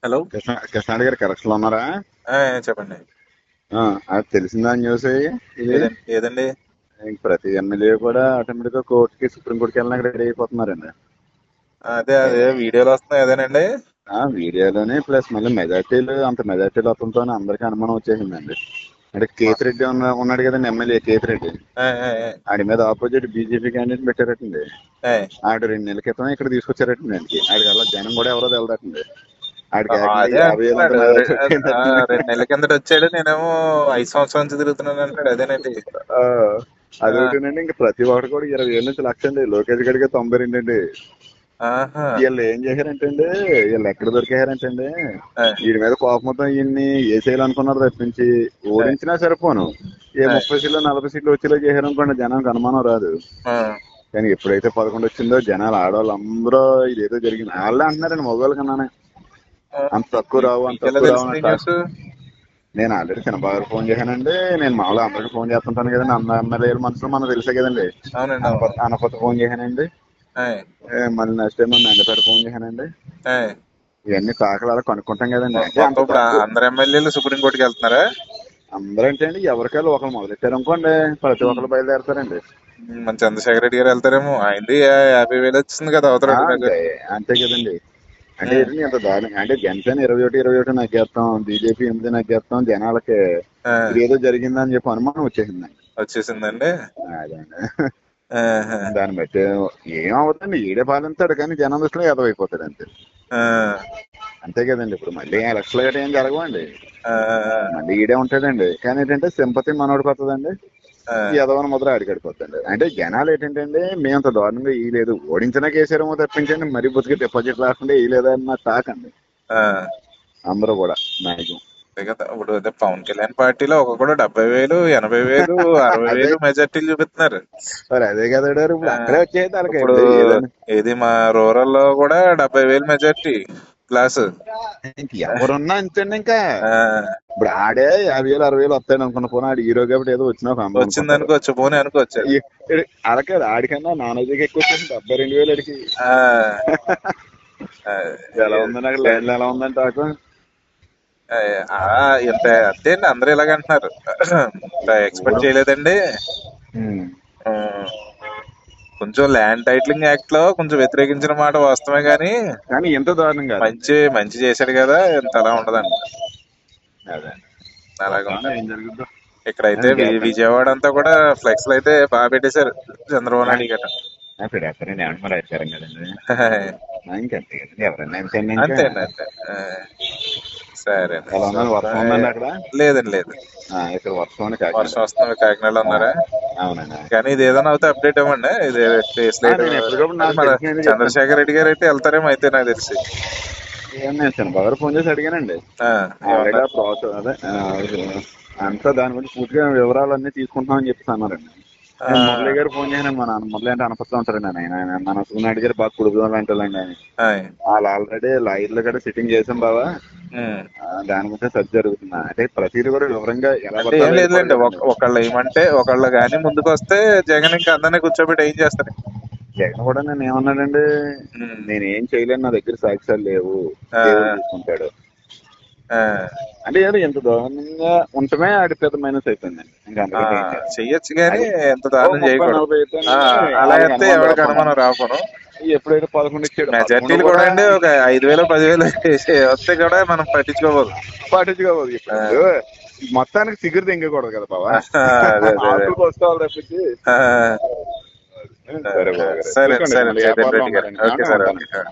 Hello. కృష్ణాడి గారు correction లో ఉన్నారా? ఆ, చెప్పండి. అది తెలిసిందా న్యూస్ ఇది? ఏదండి ఏదండి? ఇంక ప్రతి ఎమ్మెల్యే కూడా ఆటోమేటిక్ గా కోర్టుకి సుప్రీంకోర్టుకి వెళ్ళడానికి రెడీ అయిపోతున్నారండి. అదే అదే వీడియోలు వస్తున్నాయి అదేనండి. వీడియోలోనే ప్లస్ మళ్ళీ మెజార్టీలు అంత మెజార్టీలు వస్తుంటోనే అందరికీ అనుమానం వచ్చేసిందండి. అంటే మా- కేతిరెడ్డి ఉన్నాడు కదండి, ఎమ్మెల్యే కేతిరెడ్డి. ఆ, ఆ, ఆడి మీద ఆపోజిట్ బీజేపీ క్యాండిడేట్ పెట్టారటండి. ఆ, ఆడు 2 నెలల క్రితం ఇక్కడ తీసుకొచ్చారటండి. ఆడికి అలా జనం కూడా ఎవరో తెలదటండి. ఆ, ఆడికి ఏకంగా అదే 50,000 అంటున్నాడు. మెజార్టీ వచ్చేసిందటండి. 2 నెలల కిందట వచ్చాడు, నేనేమో 5 సంవత్సరాల నుంచి తిరుగుతున్నాను అంటాడు. అదేనండి. ఆ, ఆ, అదొకటేనండి. ఇంకా ప్రతి ఒక్కటి కూడా 20,000 నుంచి లక్ష అండి. లోకేష్ గడికి 92 అండి. ఆహా. వీళ్ళు ఏం చేశారంటే అండి, వీళ్ళు ఎక్కడ దొరికారంటే అండి, ఆ, వీడి మీద కోపంతో ఈయన్ని వేసేయాలనుకున్నారు తప్పించి ఆ, ఓడించినా సరిపోను. ఏ ఆ, 30 సీట్లు 40 సీట్లు వచ్చేలా చేశారనుకోండి, జనానికి అనుమానం రాదు. ఆ, కానీ ఎప్పుడైతే 11 వచ్చిందో జనాలు ఆడవాళ్ళు అందరూ ఇదేదో జరిగింది వాళ్ళే అంటున్నారండి, మగవాళ్ళ కన్నానే. ఆ. అంత తక్కువ రావు, అంత మీకెలా తక్కువ రావు తెలిసింది అని ఈ న్యూస్? నేను ఆల్రెడీ చిన్నబాబు గారికి ఫోన్ చేశానండి. నేను మామూలుగా అందరికి ఫోన్ చేస్తుంటాను కదండి, అన్న ఎమ్మెల్యేల మనసులో మనకు తెలుసే కదండి. అవునండి, అవును. అనపతి ఫోన్ చేశానండి. ఆ, మళ్ళీ నెక్స్ట్ టైం నందిపేట ఫోన్ చేశానండి. ఆ. ఇవన్నీ కాకలు అలా కనుక్కుంటాం కదండి. అంటే మొత్తం అంత ఇప్పుడు తక్కువ. అందరు ఎమ్మెల్యేలు సుప్రీంకోర్టుకి వెళ్తున్నారా? అందరూ అంటే అండి, ఎవరికాళ్ళు ఒకరు మొదలెట్టారు అనుకోండి, ప్రతి ఉమ్. ఒక్కరు బయలుదేరతారండి. మన చంద్రశేఖర రెడ్డి గారు వెళ్తారేమో. ఆయనది 50,000 వచ్చింది కదా అవతల అంతే, దగ్గర. అంతే కదండి. అంటే ఏంటండి ఎంత దారుణంగా అంటే జనసేన 21 నగ్గేస్తాం, బీజేపీ 8 నగ్గేస్తాం, జనాలకి ఆ, ఇదేదో జరిగిందని చెప్పి అనుమానం వచ్చేసిందండి. వచ్చేసిందండి. అదండి. ఆహా. దాన్ని బట్టి ఏమవుతుందండి, ఈడే పాలిస్తాడు కానీ జనం దృష్టిలో ఎదవైపోతాడు అంతే. ఆ, అంతే కదండి. ఇప్పుడు మళ్ళీ ఎలక్షన్లు గట్రా ఏం జరగవండి. ఆ, మళ్ళీ ఈడే ఉంటాడండి. కానీ ఏంటంటే సింపతి మనోడికి వస్తుందండి, ఆ, ఈ యదవన ముద్ర ఆడికడిపోతుంది. అంటే జనాలు ఏంటంటే మేము అంత దారుణంగా ఈ లేదు, ఓడించినా కేసారేమో తప్పించండి, మరీ బుద్ధిగా డిపాజిట్ రాకుండా ఈ లేదా అన్న టాక్ అండి ఆ. అందరూ కూడా మాక్సిమం. అంతే కదా. ఇప్పుడు అదే పవన్ కళ్యాణ్ పార్టీలో ఒక్కొక్కడు 70,000, 80,000, అరవై అదే వేలు మెజార్టీలు చూపిస్తున్నారు. మరి, అదే కదా ఇప్పుడు ఆ, అక్కడే వచ్చేది వాళ్ళకి ఇప్పుడు ఇప్పుడు ఏదైనా. ఏది మా రూరల్ లో కూడా 70,000 మెజార్టీ క్లాస్. ఇంక ఎవరున్నా అంతేండి ఇంకా. ఆ, ఇప్పుడు ఆడే 50,000 60,000 వస్తాడు అనుకున్న పోనీ, ఆడు హీరో కాబట్టి ఏదో వచ్చినా ఒక అందం వచ్చింది అనుకుంటారు. అనుకోవచ్చు, పోనీ అనుకోవచ్చు. అరకే ఆడికన్నా నానాజీకి ఎక్కువ వచ్చేసి 72,000 అడికి. ఆ, ఆ, ఎలా ఉందని అక్కడ లైన్లో ఎలా ఉందంటే టాకు. ఆ, ఇంత అంతే అండి. అందరూ ఇలాగ అంటున్నారు. ఇంత ఎక్స్పెక్ట్ ఊరు. చేయలేదండి. ఉమ్. ఆ, కొంచెం ల్యాండ్ టైటిలింగ్ యాక్ట్ లో కొంచెం వ్యతిరేకించిన మాట వాస్తవమే గాని, కానీ ఎంత దారుణం కాదండి. మంచి మంచి చేశాడు కదా, ఇంత అలా ఉండదండి. అదే. అలాగే చూద్దామండి ఉంటది. ఏం జరుగుతుందో. ఇక్కడైతే గ్యాప్. విజయవాడ అంతా కూడా ఫ్లెక్స్ అయితే బాగా పెట్టేశారు చంద్రబాబు నాయుడు గట్ట. పెడతారండి, ఏమంటే మరి వచ్చారం కదండి. ఇంకంతే కదండి, ఎవరైనా అంతే అండి ఇంకా. అంతే అండి, అంతే. సరేనండి, ఎలా ఉందండి, వర్షం ఉందండి అక్కడ? లేదండి, లేదు. ఇక్కడ వర్షం అండి కాకినాడ. వర్షం వస్తుంది, కాకినాడలో ఆ, ఉన్నారా? అవునండి. కానీ ఇది ఏదైనా అవుతే అప్డేట్ ఇవ్వండి. ఇది స్లేట్ నేను ఎప్పటికప్పుడు అది నాకు మన తెలిసినవి చెప్తాను. చంద్రశేఖర్ రెడ్డి గారు అయితే వెళ్తారేమో అయితే నాకు తెలిసి. నేను చిన్నబాబు గారు ఫోన్ చేసి అడిగానండి. ఆ, ఆల్రెడీ ఆ ఏమన్నారు? ప్రాసెస్ అదే అంతా దాని గురించి పూర్తిగా వివరాలన్నీ తీసుకుంటున్నామని చెప్పేసి అన్నారండి. ఆ, నేను మురళి గారు ఫోన్ చేశాను. మా నాన్న మురళి అంటే అనపత్రం ఉంటారండి ఆయన మన సూనాయుడు గారు బాగా కుడుకుదాం అంటారండి ఆయన. ఆయ్. వాళ్ళు ఆల్రెడీ లాయర్లు కూడా సిట్టింగ్ చేసాం బావా. ఉమ్. దాని గురించి సర్చ్ జరుగుతున్నా అంటే ప్రతిదీ కూడా వివరంగా ఎలా అంటే పడితే ఏం అలా లేదులేండి. వెళ్ళిపోరు కదండి. ఒకళ్ళు ఏమంటే ఒకళ్ళు కానీ ముందుకు వస్తే జగన్ ఇంకా అందరినీ కూర్చోబెట్టి ఏం చేస్తారు? జగన్ కూడా నేను ఏమన్నాడండి, ఉమ్. నేనేం చేయలేను, నా దగ్గర సాక్ష్యాలు లేవు, ఆ, దేవుడు చూసుకుంటాడు. ఆ, అంటే ఏదో ఎంత దారుణంగా ఉండటమే ఆడి పెద్ద మైనస్ అయిపోయిందండి. ఇంకా ఆ, అందుకంటే ఏం లేదు. చెయ్యొచ్చు కానీ అది ఎంత ఓ దారుణం 30 చేయకూడదు. 40 ఆ, అయిపోయిందండి. అలా వాళ్ళకి అయితే అనుమానం ఎవరికి రాకుండా. అనుమానం రాకపోను. ఎప్పుడైతే 11 ఇచ్చాడు, 11 మెజార్టీలు కూడా కూడా అండి ఒక 5,000, 10,000 వస్తే కూడా మనం పట్టించుకోవాలి. పట్టించుకోవాలి. ఇప్పుడు ఆ, మొత్తానికి సిగురు తెంగకూడదు కదా బావా. అదే అదే అదే. ఆకులు వస్తావాలి తప్పించి. ఆ, సరే బాబు గారు సరే చూసుకోండి, సరే మళ్ళీ జగన్ వ్యాపారంలో రెడ్డి గారు. ఉన్నారండి, ఓకే ఏమంటే సార్, ఓకే. ఉంటాను.